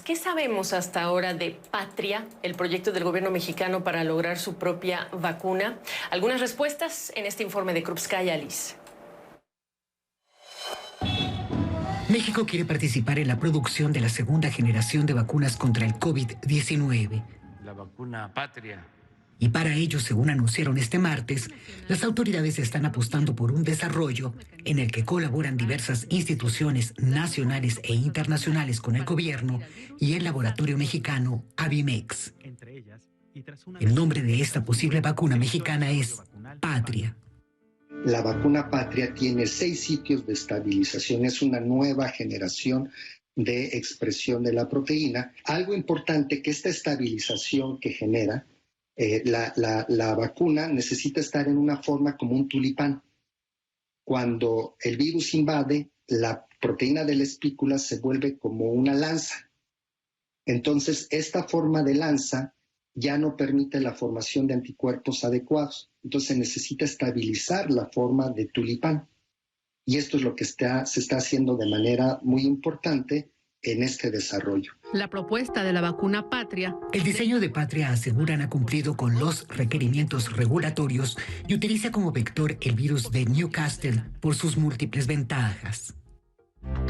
¿Qué sabemos hasta ahora de Patria, el proyecto del gobierno mexicano para lograr su propia vacuna? Algunas respuestas en este informe de Krupskaya, Liz. México quiere participar en la producción de la segunda generación de vacunas contra el COVID-19. La vacuna Patria. Y para ello, según anunciaron este martes, las autoridades están apostando por un desarrollo en el que colaboran diversas instituciones nacionales e internacionales con el gobierno y el laboratorio mexicano Avimex. El nombre de esta posible vacuna mexicana es Patria. La vacuna Patria tiene 6 sitios de estabilización, es una nueva generación de expresión de la proteína. Algo importante que esta estabilización que genera la vacuna necesita estar en una forma como un tulipán. Cuando el virus invade, la proteína de la espícula se vuelve como una lanza. Entonces, esta forma de lanza ya no permite la formación de anticuerpos adecuados. Entonces, se necesita estabilizar la forma de tulipán. Y esto es lo que se está haciendo de manera muy importante en este desarrollo. La propuesta de la vacuna Patria. El diseño de Patria, aseguran, ha cumplido con los requerimientos regulatorios y utiliza como vector el virus de Newcastle por sus múltiples ventajas.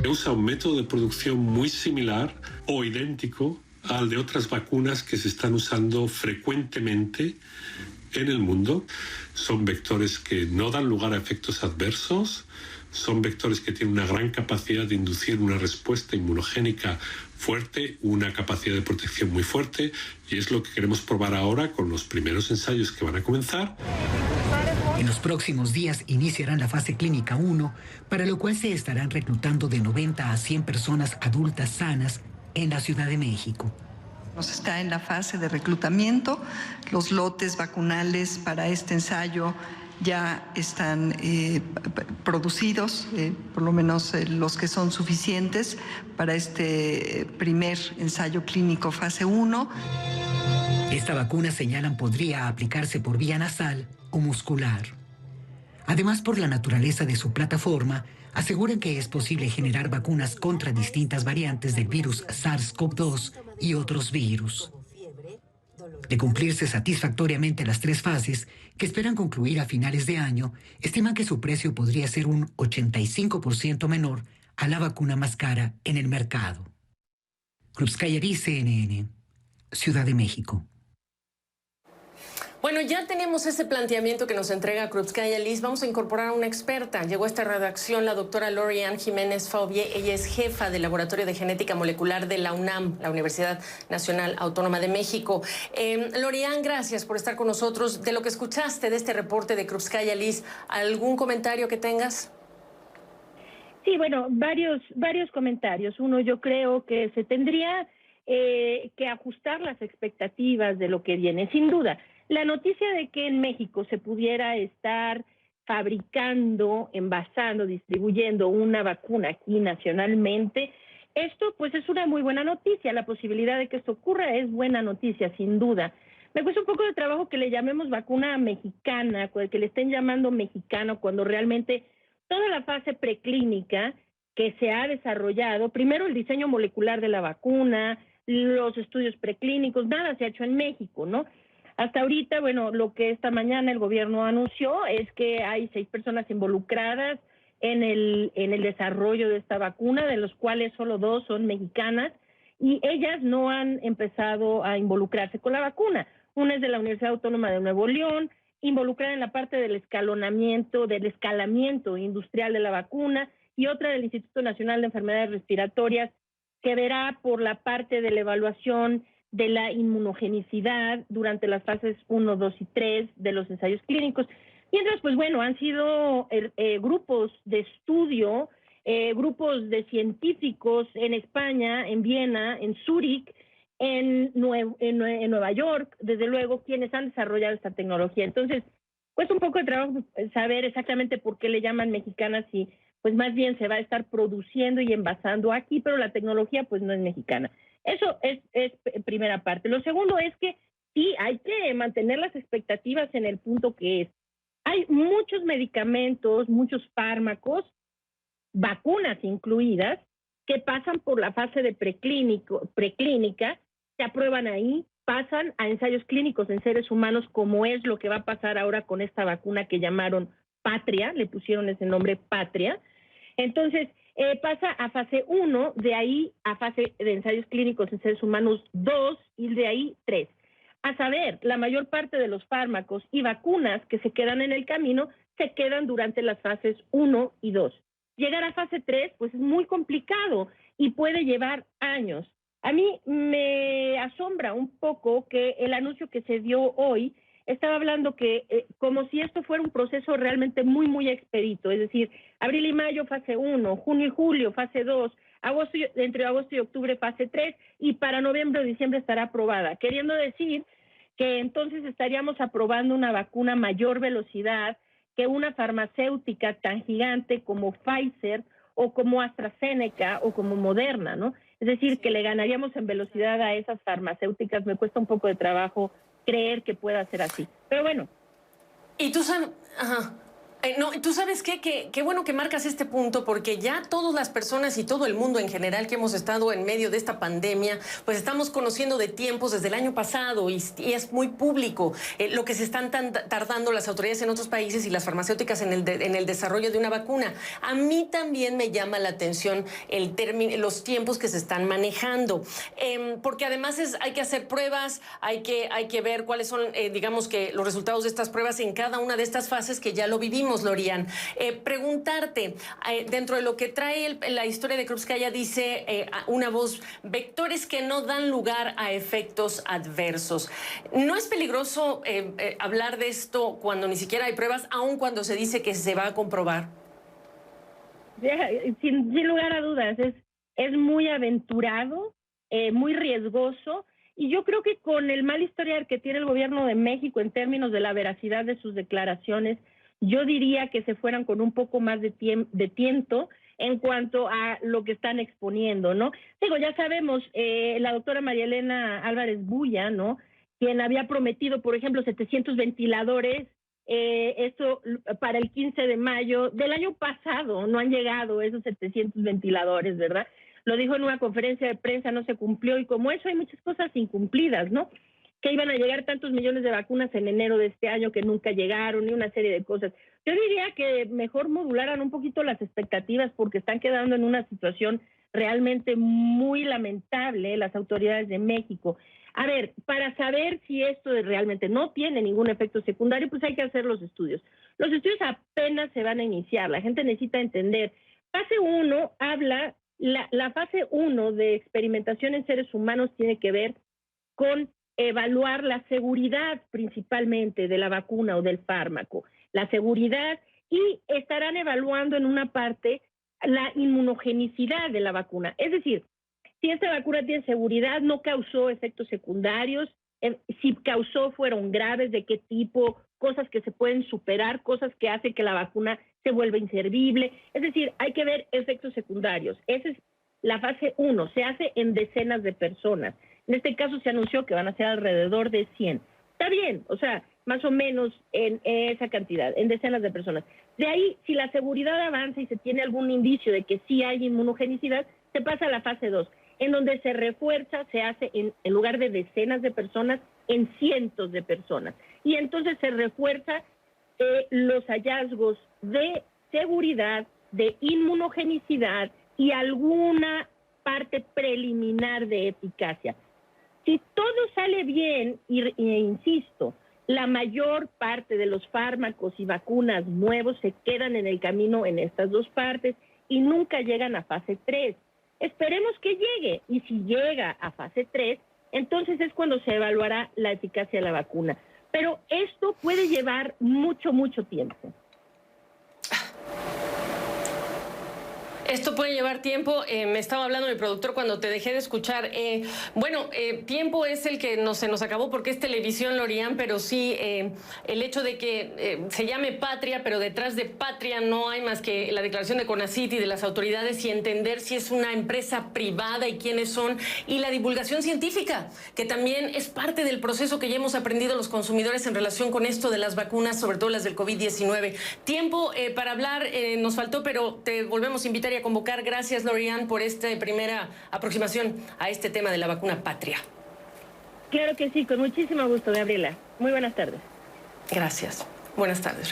Usa un método de producción muy similar o idéntico al de otras vacunas que se están usando frecuentemente en el mundo. Son vectores que no dan lugar a efectos adversos, son vectores que tienen una gran capacidad de inducir una respuesta inmunogénica fuerte, una capacidad de protección muy fuerte, y es lo que queremos probar ahora con los primeros ensayos que van a comenzar. En los próximos días iniciarán la fase clínica 1, para lo cual se estarán reclutando de 90 a 100 personas adultas sanas en la Ciudad de México. Está en la fase de reclutamiento. Los lotes vacunales para este ensayo ya están producidos, por lo menos los que son suficientes para este primer ensayo clínico fase 1. Esta vacuna, señalan, podría aplicarse por vía nasal o muscular. Además, por la naturaleza de su plataforma, aseguran que es posible generar vacunas contra distintas variantes del virus SARS-CoV-2 y otros virus. De cumplirse satisfactoriamente las 3 fases, que esperan concluir a finales de año, estiman que su precio podría ser un 85% menor a la vacuna más cara en el mercado. Krupskaya, CNN, Ciudad de México. Bueno, ya tenemos ese planteamiento que nos entrega Krupskaya, Liz. Vamos a incorporar a una experta. Llegó a esta redacción la doctora Lori-Ann Jiménez Faubier. Ella es jefa del Laboratorio de Genética Molecular de la UNAM, la Universidad Nacional Autónoma de México. Lori-Ann, gracias por estar con nosotros. De lo que escuchaste de este reporte de Krupskaya, Liz, ¿algún comentario que tengas? Sí, bueno, varios comentarios. Uno, yo creo que se tendría que ajustar las expectativas de lo que viene, sin duda. La noticia de que en México se pudiera estar fabricando, envasando, distribuyendo una vacuna aquí nacionalmente, esto pues es una muy buena noticia. La posibilidad de que esto ocurra es buena noticia, sin duda. Me cuesta un poco de trabajo que le llamemos vacuna mexicana, que le estén llamando mexicano, cuando realmente toda la fase preclínica que se ha desarrollado, primero el diseño molecular de la vacuna, los estudios preclínicos, nada se ha hecho en México, ¿no? Hasta ahorita, bueno, lo que esta mañana el gobierno anunció es que hay 6 personas involucradas en el desarrollo de esta vacuna, de los cuales solo 2 son mexicanas, y ellas no han empezado a involucrarse con la vacuna. Una es de la Universidad Autónoma de Nuevo León, involucrada en la parte del escalamiento industrial de la vacuna, y otra del Instituto Nacional de Enfermedades Respiratorias, que verá por la parte de la evaluación de la inmunogenicidad durante las fases 1, 2 y 3 de los ensayos clínicos. Mientras, pues bueno, han sido grupos de estudio, grupos de científicos en España, en Viena, en Zúrich, en Nueva York, desde luego, quienes han desarrollado esta tecnología. Entonces, pues un poco de trabajo saber exactamente por qué le llaman mexicanas y pues más bien se va a estar produciendo y envasando aquí, pero la tecnología pues no es mexicana. Eso es primera parte. Lo segundo es que sí, hay que mantener las expectativas en el punto que es. Hay muchos medicamentos, muchos fármacos, vacunas incluidas, que pasan por la fase de preclínica, se aprueban ahí, pasan a ensayos clínicos en seres humanos, como es lo que va a pasar ahora con esta vacuna que llamaron Patria, le pusieron ese nombre Patria. Entonces, pasa a fase 1, de ahí a fase de ensayos clínicos en seres humanos 2 y de ahí 3. A saber, la mayor parte de los fármacos y vacunas que se quedan en el camino se quedan durante las fases 1 y 2. Llegar a fase 3 pues es muy complicado y puede llevar años. A mí me asombra un poco que el anuncio que se dio hoy estaba hablando que como si esto fuera un proceso realmente muy, muy expedito, es decir, abril y mayo fase 1, junio y julio fase 2, entre agosto y octubre fase 3 y para noviembre o diciembre estará aprobada, queriendo decir que entonces estaríamos aprobando una vacuna a mayor velocidad que una farmacéutica tan gigante como Pfizer o como AstraZeneca o como Moderna, ¿no? Es decir, que le ganaríamos en velocidad a esas farmacéuticas. Me cuesta un poco de trabajo creer que pueda ser así. Pero bueno. Y tú sabes... Ajá. No, ¿tú sabes qué? Qué bueno que marcas este punto, porque ya todas las personas y todo el mundo en general que hemos estado en medio de esta pandemia, pues estamos conociendo de tiempos desde el año pasado y es muy público lo que se están tardando las autoridades en otros países y las farmacéuticas en el desarrollo de una vacuna. A mí también me llama la atención los tiempos que se están manejando, porque además hay que hacer pruebas, hay que ver cuáles son, digamos que los resultados de estas pruebas en cada una de estas fases que ya lo vivimos. Lorian, preguntarte, dentro de lo que trae la historia de Krupskaya, dice una voz, vectores que no dan lugar a efectos adversos. ¿No es peligroso hablar de esto cuando ni siquiera hay pruebas, aun cuando se dice que se va a comprobar? Sin lugar a dudas, es muy aventurado, muy riesgoso, y yo creo que con el mal historial que tiene el gobierno de México en términos de la veracidad de sus declaraciones, yo diría que se fueran con un poco más de tiento en cuanto a lo que están exponiendo, ¿no? Digo, ya sabemos, la doctora María Elena Álvarez Bulla, ¿no?, quien había prometido, por ejemplo, 700 ventiladores, esto para el 15 de mayo del año pasado, no han llegado esos 700 ventiladores, ¿verdad? Lo dijo en una conferencia de prensa, no se cumplió, y como eso hay muchas cosas incumplidas, ¿no?, que iban a llegar tantos millones de vacunas en enero de este año que nunca llegaron, y una serie de cosas. Yo diría que mejor modularan un poquito las expectativas, porque están quedando en una situación realmente muy lamentable las autoridades de México. A ver, para saber si esto realmente no tiene ningún efecto secundario, pues hay que hacer los estudios. Los estudios apenas se van a iniciar, la gente necesita entender. Fase 1 habla, la fase 1 de experimentación en seres humanos tiene que ver con evaluar la seguridad principalmente de la vacuna o del fármaco, la seguridad, y estarán evaluando en una parte la inmunogenicidad de la vacuna. Es decir, si esta vacuna tiene seguridad, no causó efectos secundarios, si causó fueron graves, de qué tipo, cosas que se pueden superar, cosas que hacen que la vacuna se vuelva inservible. Es decir, hay que ver efectos secundarios. Esa es la fase 1, se hace en decenas de personas. En este caso se anunció que van a ser alrededor de 100. Está bien, o sea, más o menos en esa cantidad, en decenas de personas. De ahí, si la seguridad avanza y se tiene algún indicio de que sí hay inmunogenicidad, se pasa a la fase 2, en donde se refuerza, se hace en lugar de decenas de personas, en cientos de personas. Y entonces se refuerza los hallazgos de seguridad, de inmunogenicidad y alguna parte preliminar de eficacia. Si todo sale bien, insisto, la mayor parte de los fármacos y vacunas nuevos se quedan en el camino en estas dos partes y nunca llegan a fase 3. Esperemos que llegue, y si llega a fase 3, entonces es cuando se evaluará la eficacia de la vacuna. Pero esto puede llevar mucho, mucho tiempo. Esto puede llevar tiempo. Me estaba hablando mi productor cuando te dejé de escuchar. Tiempo es el que se nos acabó porque es televisión, Lorian, pero sí el hecho de que se llame Patria, pero detrás de Patria no hay más que la declaración de CONACYT y de las autoridades, y entender si es una empresa privada y quiénes son, y la divulgación científica, que también es parte del proceso que ya hemos aprendido los consumidores en relación con esto de las vacunas, sobre todo las del COVID-19. Tiempo para hablar nos faltó, pero te volvemos a invitar y a convocar. Gracias, Lorian, por esta primera aproximación a este tema de la vacuna patria. Claro que sí, con muchísimo gusto, Gabriela. Muy buenas tardes. Gracias. Buenas tardes.